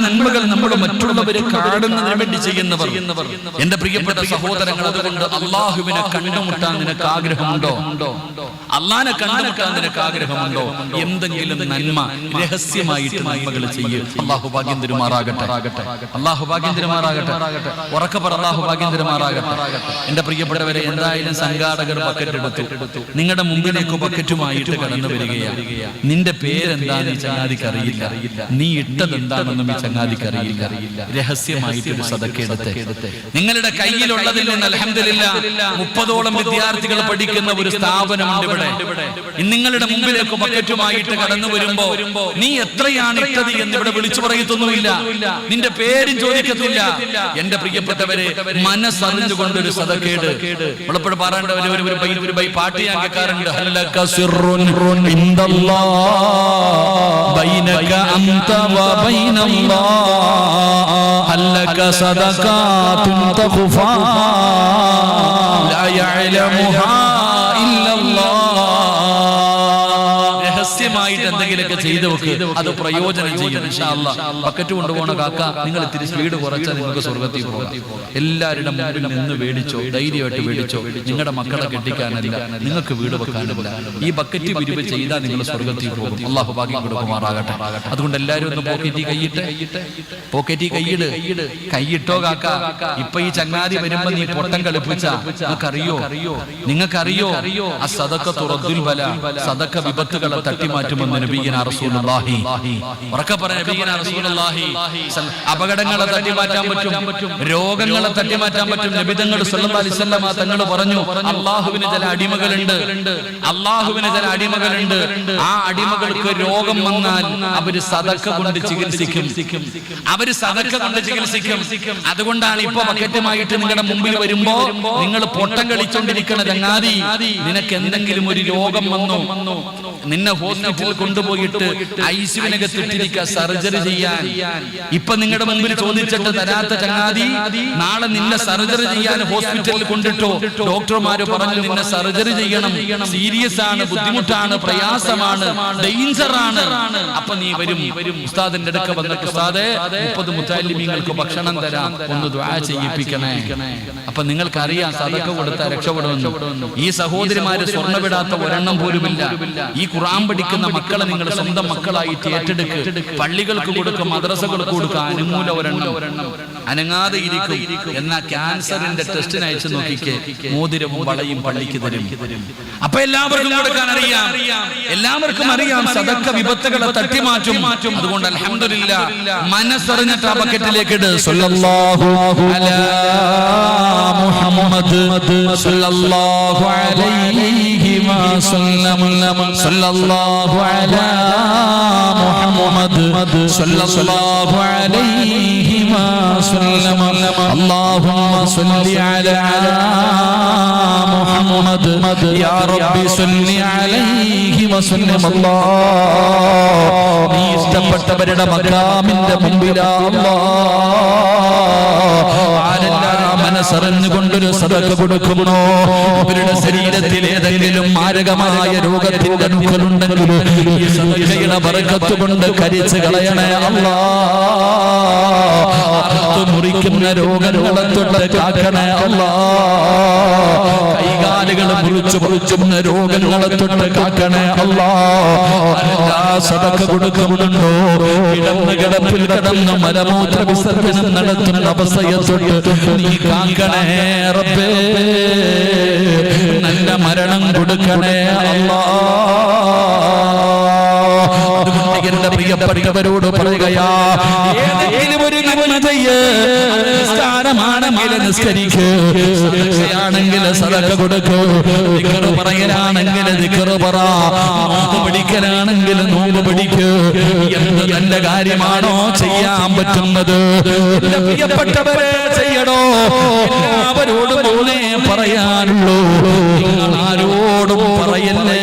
നന്മകൾ നമ്മൾ മറ്റുള്ളവരെ കാണുന്നതിന് വേണ്ടി ചെയ്യുന്നവർ. എന്റെ പ്രിയപ്പെട്ട സഹോദരങ്ങൾ, അതുകൊണ്ട് അള്ളാഹുവിനെ കണ്ടുമുട്ടാൻ നിനക്ക് ആഗ്രഹമുണ്ടോ? അള്ളാഹിനെ കണ്ടുമുട്ടാൻ നിനക്ക് ആഗ്രഹമുണ്ടോ? എന്തെങ്കിലും നന്മ രഹസ്യമായിട്ട് നന്മകൾ ചെയ്യ്. അള്ളാഹു ഭാഗ്യം തരുമാറാകട്ടെ, അള്ളാഹു ഭാഗ്യം തരുമാറാകട്ടെ. ഉറക്കെ പറ, അള്ളാഹു ഭാഗ്യം തരുമാറാകട്ടെ. എന്റെ പ്രിയപ്പെട്ടവരെ, എന്തായാലും സംഘാടകർ ബക്കറ്റ് എടുത്തു, നിങ്ങളുടെ മുമ്പിലേക്ക് ബക്കറ്റുമായിട്ട് കടന്നു വരികയാണ്. നിന്റെ പേരെന്താന്ന് ഈ ചങ്ങാതിക്ക് അറിയില്ല, നീ ഇട്ടത് എന്താണെന്നും ഈ ചങ്ങാതിക്ക് അറിയില്ല. രഹസ്യമായിട്ടൊരു സദക്കയെടുത്ത് നിങ്ങളുടെ കയ്യിലുള്ളതിൽ നിന്ന് അൽഹംദുലില്ലാഹ് 30ഓളം വിദ്യാർത്ഥികൾ പഠിക്കുന്ന ഒരു സ്ഥാപനമുണ്ട് ഇവിടെ. നിങ്ങളുടെ മുമ്പിലേക്ക് ബക്കറ്റുമായിട്ട് കടന്നു വരുമ്പോ നീ എത്രയാണ് ഇട്ടത് എന്ന് ഇവിടെ വിളിച്ചു പറയത്തൊന്നുമില്ല, നിന്റെ പേരും ചോദിക്കത്തില്ല. എന്റെ പ്രിയപ്പെട്ടവരെ, മനസ്സറിഞ്ഞുകൊണ്ടൊരു സദക്കയുടെ ഉള്ളപ്പോഴും പറയേണ്ട ഒരു പാട്ട് ഞാൻ കേൾക്കാറുണ്ട്. ഹല്ലക സിർറുൻ ഇൻദല്ലാഹ് ബൈനക അൻത വ ബൈനല്ലാഹ് ഹല്ലക സദഖാതുൻ തഖഫാ ലാ യഅലമുഹാ ഇല്ലല്ലാഹ്. രഹസ്യമായിട്ട് എന്തെങ്കിലുമൊക്കെ ചെയ്തു വെക്ക്, അത് പ്രയോജനം ചെയ്യും. ഇൻഷാ അല്ലാഹ് ബക്കറ്റ് കൊണ്ടുപോകണ കാക്ക, നിങ്ങൾ ഇത്തിരി സ്പീഡ് കുറച്ചാൽ നിങ്ങൾക്ക് സ്വർഗ്ഗത്തിൽ പോകാം. എല്ലാവരുടെ മുമ്പിൽ നിന്ന് മേടിച്ചോ, ധൈര്യമായിട്ട് മേടിച്ചോ. നിങ്ങളുടെ മക്കളെ കെട്ടിക്കാനല്ല, നിങ്ങൾക്ക് വീട് വെക്കാനല്ല. ഈ ബക്കറ്റ് പിരിവ് ചെയ്താൽ നിങ്ങൾ സ്വർഗ്ഗത്തിൽ പോകും. അള്ളാഹു ഭാഗ്യം കൊടുക്കുമാറാകട്ടെ. അതുകൊണ്ട് എല്ലാവരും ഒന്ന് പോക്കറ്റി കൈയിട്ട്, പോക്കറ്റി കൈയിട്, കൈയിട്ടോ കാക്ക. ഇപ്പൊ ഈ ചങ്ങാതി വരുമ്പോ നീ പൊട്ടം കളിപ്പിച്ച നിങ്ങൾക്കറിയോ ആ സദഖത്തു റദ്ദുൽ ബല, സദഖ വിപത്തുകളെ തട്ടിമാറ്റുമെന്ന് നബിയിന റസൂലുള്ളാഹി. ഉറക്കെ പറ, നബിയിന റസൂലുള്ളാഹി. അപകടങ്ങളെ തട്ടിമാറ്റാൻ പറ്റും, രോഗങ്ങളെ തട്ടിമാറ്റാൻ പറ്റും. നബി തങ്ങൾ സല്ലല്ലാഹു അലൈഹി വസല്ലം തങ്ങൾ പറഞ്ഞു, അല്ലാഹുവിന് ചില അടിമകളുണ്ട്, അല്ലാഹുവിന് ചില അടിമകളുണ്ട്. ആ അടിമകൾക്ക് രോഗം വന്നാൽ അവര് സദഖ കൊണ്ട് ചികിത്സിക്കും, അവര് സദഖ കൊണ്ട് ചികിത്സിക്കും. അതുകൊണ്ടാണ് ഇപ്പൊ ബക്കറ്റുമായിട്ട് നിങ്ങളുടെ മുമ്പിൽ വരുമ്പോ നിങ്ങൾ പൊട്ടം കളിച്ചോണ്ടിരിക്കണ ചങ്ങാതി, നിനക്ക് എന്തെങ്കിലും ഒരു രോഗം വന്നു, നിന്നെ ഹോസ്പിറ്റലിൽ കൊണ്ടുപോയി കൊണ്ടുപോയിട്ട് ഐസിയുവിനകത്തിട്ടിരിക്കുക സർജറി ചെയ്യാൻ. ഇപ്പൊ നിങ്ങളുടെ മുമ്പിൽ ചോദിച്ചിട്ട് തരാത്ത ചങ്ങാതി നാളെ നിന്നെ സർജറി ചെയ്യാൻ ഹോസ്പിറ്റലിൽ കൊണ്ടിട്ടോ ഡോക്ടർമാര് പറഞ്ഞു നിന്നെ സർജറി ചെയ്യണം, സീരിയസ് ആണ്, ബുദ്ധിമുട്ടാണ്, പ്രയാസമാണ്, ഡേഞ്ചർ ആണ്. അപ്പൊ നീ വരും ഉസ്താദിന്റെ അടുക്ക വന്നിട്ട് ഉസ്താദേ 30 മുത്തല്ലിമീങ്ങൾക്ക് ഭക്ഷണം തരാം, ഒന്ന് ദുആ ചെയ്യിപ്പിക്കണേ. അപ്പൊ നിങ്ങൾക്കറിയാം സദഖ കൊടുത്താൽ രക്ഷപ്പെടുമെന്ന്. ഈ സഹോദരിമാര് സ്വർണ്ണവിടാത്ത ഒരെണ്ണം പോലുമില്ല. ഈ ഖുർആൻ പഠിക്കുന്ന മക്കളെ നിങ്ങൾ സ്വന്തം മക്കളായിട്ട് ഏറ്റെടുക്ക്. പള്ളികൾക്ക് കൊടുക്കുക, മദ്രസകൾക്ക് കൊടുക്കുക, അനുമൂല ഒരെണ്ണം അനങ്ങാതെ ഇരിക്കും. എന്നാ ക്യാൻസറിന്റെ ടെസ്റ്റിന് അയച്ചു നോക്കിക്കേ, മോതിരവും വളയും പള്ളിക്ക് തരും. അപ്പൊ എല്ലാവർക്കും കൊടുക്കാൻ അറിയാം, എല്ലാവർക്കും അറിയാം സദഖ വിപത്തുകളെ തട്ടിമാറ്റും. അതുകൊണ്ട് അൽഹംദുലില്ലാ മനസ്സറിഞ്ഞിട്ട് ആ ബക്കറ്റിലേക്ക് ഇട്. സല്ലല്ലാഹു അലാ മുഹമ്മദ് സല്ലല്ലാഹു അലൈഹി വസല്ലം സല്ലല്ലാഹു അലാ മുഹമ്മദ് സല്ലല്ലാഹു അലൈഹി വസല്ലം അല്ലാഹുമ്മ സ്വല്ലി അലാ മുഹമ്മദ് യാ റബ്ബി സ്വല്ലി അലൈഹി വസല്ലം. നീ ഇഷ്ടപ്പെട്ടവരുടെ മഖാമിന്റെ മുമ്പിലാ മനസ്സറിഞ്ഞുകൊണ്ടൊരു സദഖ കൊടുക്കുന്നു. ഇവരുടെ ശരീരത്തിൽ ഏതെങ്കിലും മാരകമായ രോഗത്തിന്റെ അണുക്കളുണ്ടെങ്കിൽ ഈ സദഖയുടെ ബറക്കത്ത് കൊണ്ട് കരിച്ചു കളയണേ അല്ലാഹ്. അറുത്തു മുറിക്കുന്ന രോഗങ്ങളെ തൊട്ട് കാക്കണേ അല്ലാഹ്. കൈകാലുകൾ മുറിച്ചുന്ന രോഗങ്ങളെ തൊട്ട് കാക്കണേ അല്ലാഹ്. സദഖ കൊടുക്കുന്നുണ്ടോ കിടപ്പിൽ കിടന്ന് മലമൂത്ര വിസർജനം നടത്തുന്ന അവസ്ഥയെ തൊട്ട് നീ കാക്കണേ റബ്ബേ. നല്ല മരണം കൊടുക്കണേ അല്ലാഹ്. എന്റെ പ്രിയപ്പെട്ടവരോട് പറയുകയാ, ഏതെങ്കിലും ഒരു നന്മ ചെയ്യ്. നിസ്കാരമാണെങ്കിൽ നിസ്കരിക്ക്, സദഖയാണെങ്കിൽ സദഖ കൊടുക്ക്, ദിക്ർ പറയലാണെങ്കിൽ ദിക്ർ പറ, നോമ്പ് പിടിക്കലാണെങ്കിൽ നോമ്പ് പിടിക്ക്. എന്ത് നല്ല കാര്യമാണോ ചെയ്യാൻ പറ്റുന്നത് എന്റെ പ്രിയപ്പെട്ടവരെ ചെയ്യണോ. എല്ലാവരോടും ഒന്നേ പറയാനുള്ളൂ, നിങ്ങൾ ആരോടും പറയല്ലേ.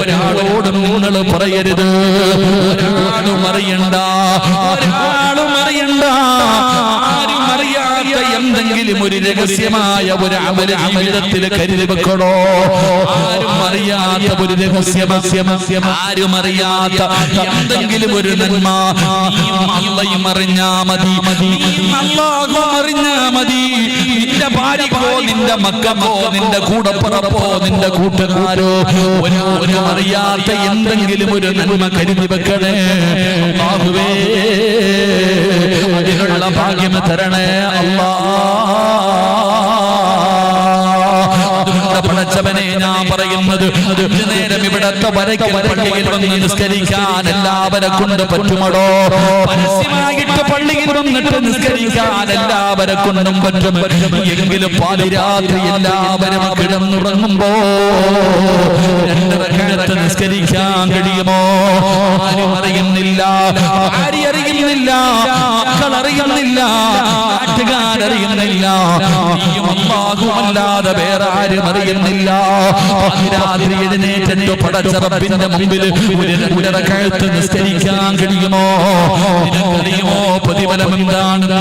ഒരാളോടും നിങ്ങൾ പറയരുത്, ഒരാളും അറിയണ്ട, ഒരാളും അറിയണ്ട. ആരും അറിയാത്ത എന്തെങ്കിലും ഒരു രഹസ്യമായ ഒരു അമല് ജീവിതത്തിൽ കരുതി വെക്കണോ. ആരും അറിയാത്ത ഒരു രഹസ്യം, ആരും അറിയാത്ത എന്തെങ്കിലും ഒരു നന്മ അല്ലാഹും അറിഞ്ഞാ മതി, അല്ലാഹും അറിഞ്ഞാ മതി. നിന്റെ ഭാര്യക്കോ നിന്റെ മക്കൾക്കോ നിന്റെ കൂടപ്പുറപ്പോ നിന്റെ കൂട്ടുകാരോ ഒരാളും അറിയാത്ത എന്തെങ്കിലും ഒരു നന്മ കരുതി വെക്കണേ അല്ലാഹുവേ. അതിനുള്ള ഭാഗ്യം തരണേ അല്ലാഹ്. പടച്ചവനെ ഞാൻ പറയുന്നത്, നേരം ഇവിടത്തെ വരയ്ക്കൽ പള്ളിയിൽ വന്ന് നിസ്കരിക്കാൻ എല്ലാവരെ കൊണ്ട് പറ്റുമടോ. പരസ്യമായിട്ട് പള്ളിയിൽ വന്നിട്ട് നിസ്കരിക്കാൻ എല്ലാവരെ കൊണ്ടും പറ്റും. എങ്കിലും പാതിരാത്രി എല്ലാവരും കിടന്നുറങ്ങുമ്പോ 2 റക്അത്ത് നിസ്കരിക്കാൻ കഴിയുമോ? ആരും അറിയുന്നില്ല, ആരും അറിയുന്നില്ല, മക്കൾ അറിയുന്നില്ല, നാട്ടുകാരറിയുന്നില്ല, നീയും അല്ലാഹുവും അല്ലാതെ വേറെ ആരും അറിയുന്നില്ല. പാതിരാത്രി എഴുന്നേറ്റ് പടച്ച റബ്ബിന്റെ മുമ്പിൽ 1 റക്അത്ത് നിസ്കരിക്കാൻ കഴിയുമോ? നിനക്കറിയുമോ പ്രതിഫലം എന്താണെന്ന്?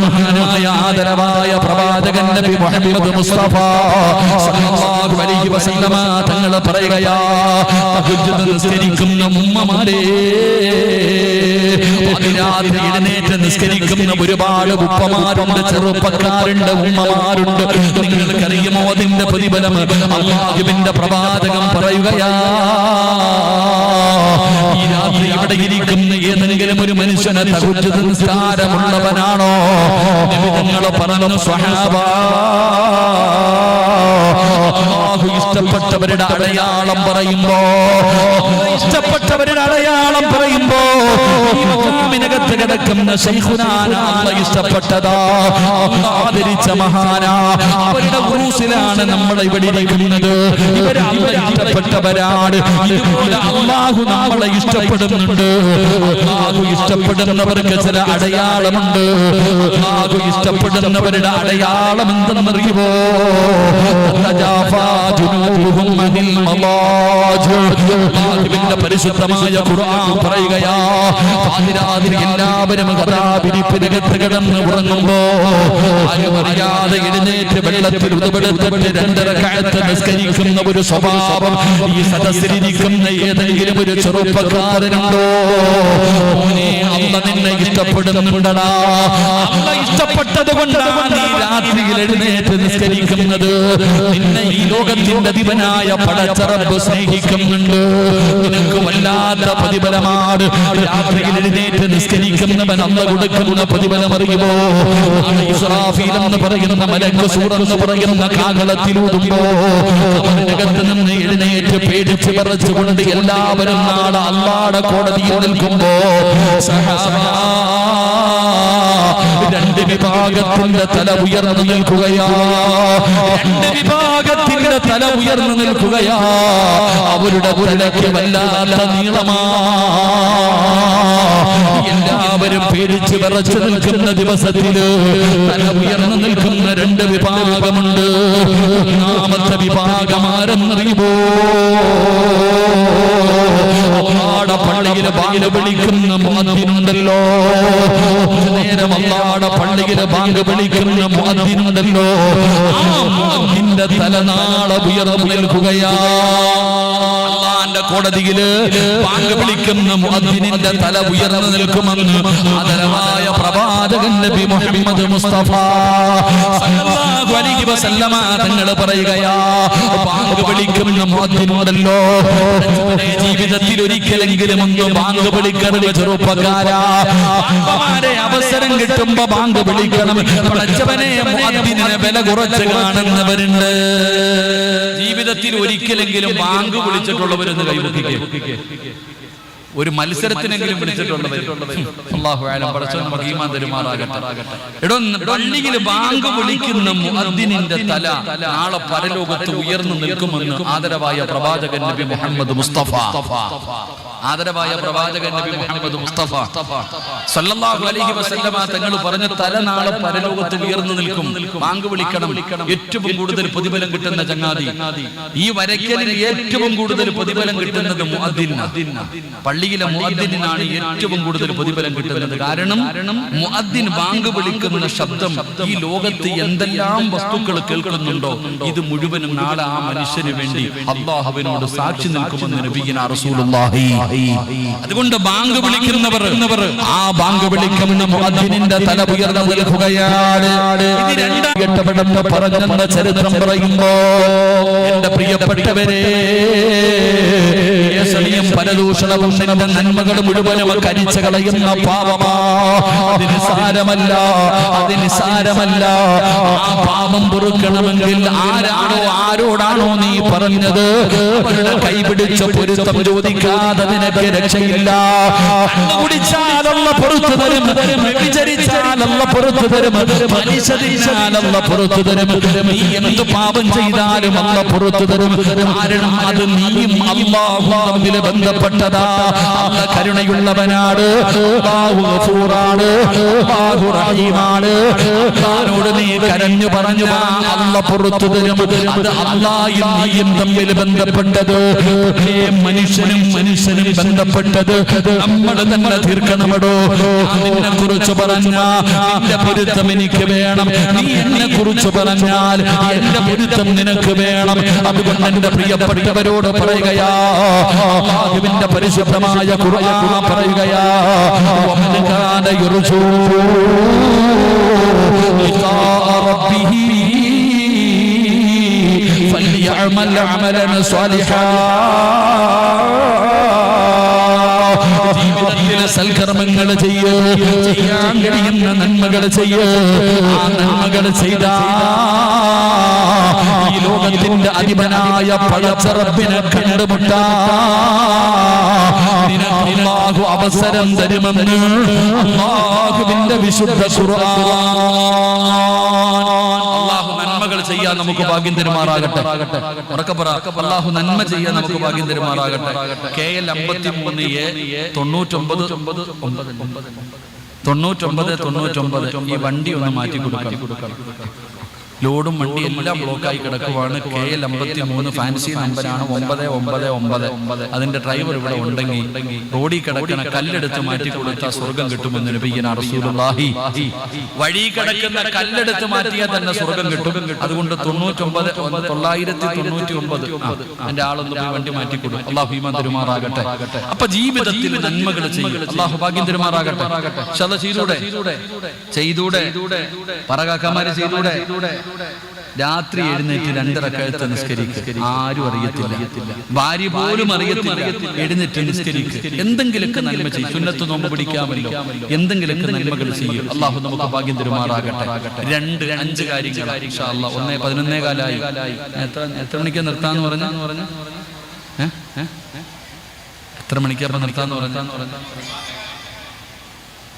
മഹാനായ ആദരവായ പ്രവാചകൻ നബി മുഹമ്മദ് മുസ്തഫ സല്ലല്ലാഹു അലൈഹി വസല്ലമ തങ്ങൾ പറയുകയാ, തഹജ്ജുദ് നിസ്കരിക്കുന്ന ഉമ്മമാരെ, പാതിരാത്രി എഴുന്നേറ്റ് നിസ്കരിക്കുന്ന ഒരുപാട് ഉപ്പമാരുണ്ട്, ചെറുപ്പക്കാരുണ്ട്, ഉമ്മമാരുണ്ട്. നിങ്ങൾക്കറിയുമോ അതിന്റെ പ്രതിഫലം? അല്ലാഹുവിന്റെ പ്രവാചകൻ പറയുകയാ, ഈ രാത്രി ഇവിടെ ഇരിക്കുന്ന ഏതെങ്കിലും ഒരു മനുഷ്യനെ തഹജ്ജുദ് നിസ്കാരമുള്ളവനാണോ? നബി തങ്ങൾ പറഞ്ഞു, സ്വഹാബാ, അല്ലാഹു ഇഷ്ടപ്പെട്ടവരുടെ അടയാളം പറയുമ്പോ, ഇഷ്ടപ്പെട്ടവരുടെ അടയാളം പറയുമ്പോ മഖാമിനകത്ത് കിടക്കുന്ന ശൈഖുനാന അല്ലാഹ് ഇഷ്ടപ്പെട്ടതാ, അല്ലാഹ് ആദരിച്ച മഹാനാ. അവരുടെ ഉറൂസിലാണ് നമ്മൾ ഇവിടെ ഇരിക്കുന്നത്. ഇവരെ അല്ലാഹ് ഇഷ്ടപ്പെട്ടവരാണ്. ഇതുപോലെ അല്ലാഹു നമ്മളെ ഇഷ്ടപ്പെടുന്നുണ്ട്. അല്ലാഹു ഇഷ്ടപ്പെടുന്നവർക്ക് ചില അടയാളമുണ്ട്. അല്ലാഹു ഇഷ്ടപ്പെടുന്നവരുടെ അടയാളം എന്തെന്നറിയുമോ? അല്ലാഹുവിന്റെ പരിശുദ്ധമായ ഖുർആൻ പറയുകയാ, എല്ലാവരും കഥാപിരിപ്പിനകത്ത് കിടന്ന് ഉറങ്ങുമ്പോ ആരും അറിയാതെ എഴുന്നേറ്റ് വെള്ളത്തിൽ ഉതപെടുത്തിട്ട് 2 റക്അത്ത് നിസ്കരിക്കുന്ന ഒരു സ്വഭാവം ഈ സദസ്സിലിരിക്കുന്ന ഏതെങ്കിലും ഒരു ചെറുപ്പക്കാരനുണ്ടോ? മോനെ, അല്ലാഹ് നിന്നെ ഇഷ്ടപ്പെടുന്നുണ്ടടാ. അല്ലാഹ് ഇഷ്ടപ്പെട്ടത് കൊണ്ടാണ് നീ രാത്രിയിൽ എഴുന്നേറ്റ് നിസ്കരിക്കുന്നത്. നിന്നെ ഈ ലോകത്തിന്റെ അധിപനായ പടച്ച റബ്ബ് സ്നേഹിക്കുന്നുണ്ട്. നിനക്ക് വല്ലാത്ത പ്രതിഫലമാണ്. രാത്രിയിൽ എഴുന്നേറ്റ് നിസ്കരിക്കുന്നവൻ അല്ലാഹ് കൊടുക്കുന്ന പ്രതിഫലം അറിയുമോ? ഇസ്രാഫീൽ എന്ന് പറയുന്ന മലക്ക് സൂറെന്ന് പറയുന്ന കാഹളത്തിലൂതുമ്പോ അവനകത്ത് നിന്ന് എഴുന്നേറ്റ് പേടിച്ച് വിറച്ചുകൊണ്ട് എല്ലാവരും നാളെ അല്ലാഹുവിന്റെ കോടതിയിൽ നിൽക്കുമ്പോ രണ്ട് വിഭാഗത്തിന്റെ തല ഉയർന്നു നിൽക്കുകയാ. രണ്ട് വിഭാഗത്തിന്റെ തല ഉയർന്നു നിൽക്കുകയാ. അവരുടെ തലയ്ക്ക് വല്ലാത്ത നീളമാ. എല്ലാവരും പേടിച്ച് വിറച്ചു നിൽക്കുന്ന ദിവസത്തില് തല ഉയർന്നു നിൽക്കുന്ന 2 വിഭാഗമുണ്ട്. ഒന്നാമത്തെ വിഭാഗമാരെന്നറിയുമോ? അല്ലാഹുവിന്റെ പള്ളിയിലെ ബാങ്ക് വിളിക്കുന്ന മുഅദ്ദിനുണ്ടല്ലോ. നേരം അല്ലാഹുവിന്റെ പള്ളിയിലെ ബാങ്ക് വിളിക്കുന്ന മുഅദ്ദിനുണ്ടല്ലോ. ആ മുഅദ്ദിന്റെ തല നാളെ ഉയർന്നു നിൽക്കുകയാ. അല്ലാഹുവിന്റെ കോടതിയില് ബാങ്ക് വിളിക്കുന്ന മുഅദ്ദിനിന്റെ തല ഉയർന്നു നിൽക്കുമെന്ന് ആദരവായ പ്രവാചകൻ നബി മുഹമ്മദ് മുസ്തഫ സല്ലല്ലാഹു അലൈഹി വസല്ലമ തങ്ങൾ പറയുകയാ, ബാങ്ക് വിളിക്കുന്ന മുഅദ്ദിനുണ്ടല്ലോ, ജീവിതത്തിൽ ഒരിക്കലെങ്കിലും ഒന്ന് ബാങ്ക് വിളിക്കണം ചെറുപ്പക്കാരാ. ബാങ്കമാരെ അവസരം കിട്ടുമ്പോ ബാങ്ക് വിളിക്കണം. പടച്ചവനെ, മുഅദ്ദിനെ വില കുറച്ച് കാണുന്നവരുണ്ട്. ജീവിതത്തിൽ ഒരിക്കലെങ്കിലും ബാങ്ക് വിളിച്ചിട്ടുള്ളവരെന്ന് കൈവക്കിക്കേ. ഒരു മത്സരത്തിനെങ്കിലും വിളിച്ചിട്ടുള്ളവർ അല്ലാഹു അലം. പടച്ചവൻ നമുക്ക് ഈമാൻ തരുമാറാകട്ടെ. എടോ, പള്ളിയിൽ ബാങ്ക് വിളിക്കുന്ന മുഅദ്ദിനിന്റെ തല നാളെ പരലോകത്ത് ഉയർന്നു നിൽക്കുമെന്ന് ആദരവായ പ്രവാചകൻ നബി മുഹമ്മദ് മുസ്തഫ ആദരവായ പ്രവാചകൻ നബി മുഹമ്മദ് മുസ്തഫ സല്ലല്ലാഹു അലൈഹി വസല്ലമ തങ്ങൾ പറഞ്ഞ തല നാളെ പരലോകത്ത് ഉയർന്നു നിൽക്കും. ബാങ്ക് വിളിക്കണം. ഏറ്റവും കൂടുതൽ പ്രതിഫലം കിട്ടുന്ന ചങ്ങാതി, ഈ വരയ്ക്കലിൽ ഏറ്റവും കൂടുതൽ പ്രതിഫലം കിട്ടുന്നത് മുഅദ്ദിനാണ്. പള്ളിയിലെ മുഅദ്ദിനാണ് ഏറ്റവും കൂടുതൽ പ്രതിഫലം കിട്ടുന്നത്. കാരണം മുഅദ്ദിൻ ബാങ്ക് വിളിക്കുന്ന ശബ്ദം ഈ ലോകത്ത് എന്തെല്ലാം വസ്തുക്കൾ കേൾക്കുന്നുണ്ടോ ഇത് മുഴുവനും നാളെ ആ മനുഷ്യന് വേണ്ടി അല്ലാഹുവിനോട് സാക്ഷി നിൽക്കുമെന്ന് നബിയിന റസൂലുള്ളാഹി. അതുകൊണ്ട് ബാങ്ക് വിളിക്കുന്നവർ ആ ബാങ്ക് വിളിക്കുന്ന മുഅദ്ദിനിന്റെ തല ഉയർന്നു നിൽക്കുകയാണ്. എട്ടപ്പെടുന്ന പറഞ്ഞെന്ന ചരിത്രം പറയുമ്പോ എന്റെ പ്രിയപ്പെട്ടവരെ, പരദൂഷണവും നിന്റെ നന്മകൾ മുഴുവനും കരിച്ചു കളയുന്ന പാപമാ. അതിന് സാരമല്ല, അതിന് സാരമല്ല. ആ പാപം പൊറുക്കണമെങ്കിൽ ആരോടാണോ നീ പറഞ്ഞത് അവരുടെ കൈപിടിച്ച പൊരുത്തം ചോദിക്കാതെ നിനക്ക് രക്ഷയില്ല. കുടിച്ചാലല്ല പുറത്തു തരും, വിചരിച്ചാലല്ല പുറത്തു തരും, മനുഷ്യതിച്ചാലല്ല പുറത്തു തരും. നീ എന്ത് പാപം ചെയ്താലും അല്ല പുറത്തു തരും. കാരണം അത് നീയും അല്ലാഹുവും തമ്മിൽ ബന്ധപ്പെട്ടതാ. അല്ലാഹു കരുണയുള്ളവനാണ്, അല്ലാഹു ഗഫൂറാണ്, അല്ലാഹു റഹീമാണ്. അല്ലാഹുവോട് നീ കരഞ്ഞു പറഞ്ഞു അല്ലാഹു പുറത്തു തരും. അത് അല്ലാഹുവും നീയും തമ്മിൽ ബന്ധപ്പെട്ടത്. മനുഷ്യനും ബന്ധപ്പെട്ടത് നമ്മൾ തന്നെ തീർക്കണമടോ. നിന്നെ കുറിച്ച് പറഞ്ഞാൽ നിന്റെ പൊരുത്തം എനിക്ക് വേണം, നീ എന്നെ കുറിച്ച് പറഞ്ഞാൽ എന്റെ പൊരുത്തം നിനക്ക് വേണം. അതുകൊണ്ട് എന്റെ പ്രിയപ്പെട്ടവരോട് പറയുകയാ, അല്ലാഹുവിന്റെ പരിശുദ്ധമായ ഖുർആൻ പറയുകയാ, വമൻ കാന യർജൂ ലിഖാ റബ്ബിഹി ഫൽയഅമൽ അമലൻ സ്വാലിഹാ. ജീവിതത്തിൽ സൽക്കർമ്മങ്ങൾ ചെയ്യ്, ചെയ്യാൻ കഴിയുന്ന നന്മകൾ ചെയ്യ്. ആ നന്മകൾ ചെയ്താ ഈ ലോകത്തിന്റെ അധിപനായ പടച്ച റബ്ബിനെ കണ്ടുമുട്ടാ നിനക്ക് അല്ലാഹു അവസരം തരുമെന്ന് അല്ലാഹുവിന്റെ വിശുദ്ധ ഖുർആൻ. അല്ലാഹു നന്മകൾ ചെയ്യാൻ നമുക്ക് ഭാഗ്യം തരുമാറാകട്ടെ. ഉറക്കെ പറ, അല്ലാഹു നന്മ ചെയ്യാൻ നമുക്ക് ഭാഗ്യം തരുമാറാകട്ടെ. KL 53A 99 ഈ വണ്ടി ഒന്ന് മാറ്റി കൊടുക്കണം. ലോഡും വണ്ടി എല്ലാം ബ്ലോക്കായി കിടക്കുവാണ്. KL 53 ഫാൻസി നമ്പറാണ് 999. അതിന്റെ ഡ്രൈവർ ഇവിടെ ഉണ്ടെങ്കിൽ റോഡിൽ കിടക്കുന്ന കല്ലെടുത്ത് മാറ്റി കൊടുത്താൽ സ്വർഗം കിട്ടുമെന്ന് നബിയുനാ റസൂലുള്ളാഹി. വഴി കിടക്കുന്ന കല്ലെടുത്ത് മാറ്റിയാൽ തന്നെ സ്വർഗം കിട്ടും. അതുകൊണ്ട് 999 എന്റെ ആളൊന്ന് പോയി വണ്ടി മാറ്റി കൊടുക്കും. അല്ലാഹു ഈമാൻ തരുമാറാകട്ടെ. അപ്പൊ ജീവിതത്തിൽ നന്മകൾ ചെയ്യും. അല്ലാഹു ഭാഗ്യം തരുമാറാകട്ടെ. ചെയ്തൂടെ പറകാക്കന്മാര് ചെയ്തൂടെ. രാത്രി എഴുന്നേറ്റ് 2 റക്അത്ത് നിസ്കരിക്കുക. ആരും അറിയത്തില്ല, ഭാര്യ പോലും അറിയത്തില്ല. എഴുന്നേറ്റ് നിസ്കരിക്കുക. എന്തെങ്കിലുമൊക്കെ നന്മ ചെയ്യും. സുന്നത്ത് നോമ്പ് പിടിക്കാമല്ലോ. എന്തെങ്കിലുമൊക്കെ നന്മകൾ ചെയ്യും. അല്ലാഹു നമുക്ക് ഭാഗ്യം തരുമാറാകട്ടെ. 5 കാര്യങ്ങൾ ഇൻഷാ അല്ലാഹ്. 11:15 എത്ര മണിക്കാ നിർത്താന്ന് പറഞ്ഞു? എത്ര മണിക്കാ നിർത്താന്ന് പറഞ്ഞു?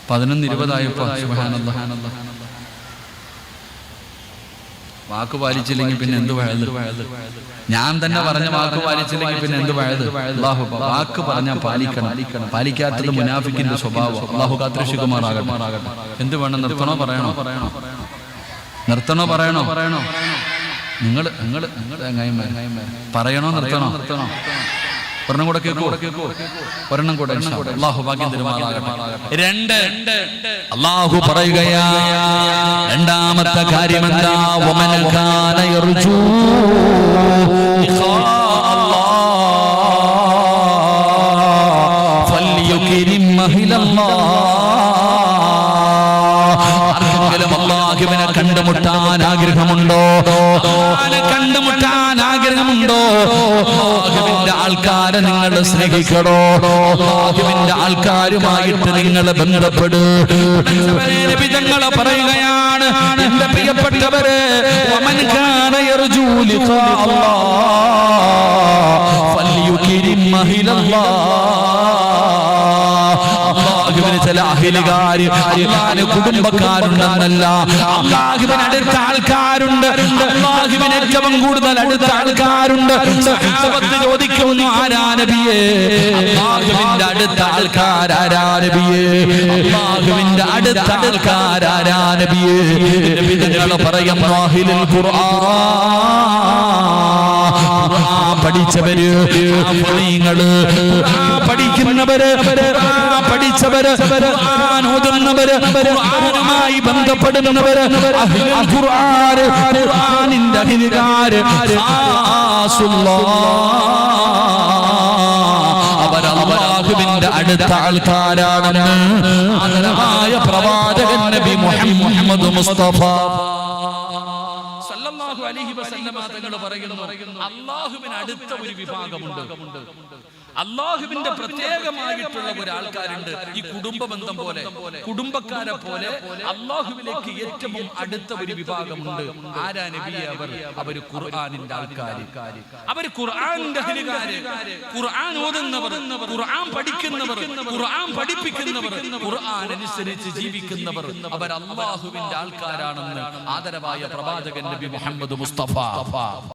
11:20 സുബ്ഹാനല്ലാഹ്. വാക്ക് പാലിച്ചില്ലെങ്കിൽ പിന്നെ എന്ത് വഴുത്? ഞാൻ തന്നെ പറഞ്ഞ വാക്ക് പാലിച്ചില്ലെങ്കിൽ പിന്നെ എന്ത് വഴുത്? അല്ലാഹു വാക്ക് പറഞ്ഞാൽ പാലിക്കണം. പാലിക്കാത്തത് മുനാഫിക്കിന്റെ സ്വഭാവം. അല്ലാഹു കാത്തുരക്ഷിക്കുമാറാകട്ടെ. എന്ത് വേണം? നിർത്തണോ പറയണോ? നിങ്ങൾ പറയണോ നിർത്തണോ? ഒരെണ്ണം കൂടെ കേൾക്കോ? ഒരെണ്ണം കൂടെ. അല്ലാഹു ഭാഗ്യം തരുമാറാകട്ടെ. 2 അല്ലാഹു പറയുകയാ. രണ്ടാമത്തെ കാര്യം എന്താ? വമൻ കാന യർജൂ ലിഖാ അല്ലാഹ് ഫൽയുക്രിം അല്ലാഹ്. അല്ലാഹുവിനെ കണ്ടുമുട്ടാൻ ആഗ്രഹമുണ്ടോ? അല്ലാഹുവിന്റെ ആൾക്കാരെ നിങ്ങൾ സ്നേഹിക്കണോ? അല്ലാഹുവിന്റെ ആൾക്കാരുമായിട്ട് നിങ്ങൾ ബന്ധപ്പെടു. ഞങ്ങൾ പറയുകയാണ്, എന്റെ പ്രിയപ്പെട്ടവരെ, വമൻ കാന യർജൂ ലിഖാ അല്ലാഹ് ഫൽയുക്രിം അല്ലാഹുവിന് ചില അഹിലുകാര്, അല്ലാഹുവിന് കുടുംബക്കാരുണ്ടെന്നല്ല, അല്ലാഹുവിന് അടുത്ത ആൾക്കാരുണ്ട്. അല്ലാഹുവിന് ഏറ്റവും കൂടുതൽ അടുത്ത ആൾക്കാരുണ്ട്. സഹാബത്ത് ചോദിക്കുന്നു, ആരാ നബിയേ? അല്ലാഹുവിന്റെ അടുത്ത ആൾക്കാരാരാ നബിയേ? അല്ലാഹുവിന്റെ അടുത്ത ആൾക്കാരാരാ നബിയേ? നബി തങ്ങൾ പറയുന്നു, അഹ്ലുൽ ഖുർആൻ, പഠിച്ചവര്, പഠിക്കുന്നവര്, പഠിച്ചവര്, ഓതുന്നവര്, ഖുർആനുമായി ബന്ധപ്പെടുന്നവര്, അഹ്ലുൽ ഖുർആൻ, ഖുർആനിന്റെ അഹിലുകാര്, അവർ അല്ലാഹുവിന്റെ അടുത്ത ആൾക്കാരാണെന്ന് ആദരവായ പ്രവാചകൻ നബി മുഹമ്മദ് മുസ്തഫ സല്ലല്ലാഹു അലൈഹി വസല്ലമ തങ്ങൾ പറയുന്നു, അല്ലാഹുവിന് അടുത്ത ഒരു വിഭാഗമുണ്ട്. അല്ലാഹുവിന്റെ പ്രത്യേകമായിട്ടുള്ള ഒരാൾക്കാരുണ്ട്. ഈ കുടുംബ ബന്ധം പോലെ, കുടുംബക്കാരെ പോലെ അല്ലാഹുവിലേക്ക് ഏറ്റവും അടുത്ത ഒരു വിഭാഗമുണ്ട്. ആരാ നബിയെ? അവർ ഖുർആനിന്റെ ആൾക്കാര്, അവർ ഖുർആനിന്റെ അഹ്ലുകാര്, ഖുർആൻ ഓതുന്നവർ, ഖുർആൻ പഠിക്കുന്നവർ, ഖുർആൻ പഠിപ്പിക്കുന്നവർ, ഖുർആൻ അനുസരിച്ച് ജീവിക്കുന്നവർ, അവർ അല്ലാഹുവിന്റെ ആൾക്കാരാണെന്ന് ആദരവായ പ്രവാചകൻ നബി മുഹമ്മദ് മുസ്തഫ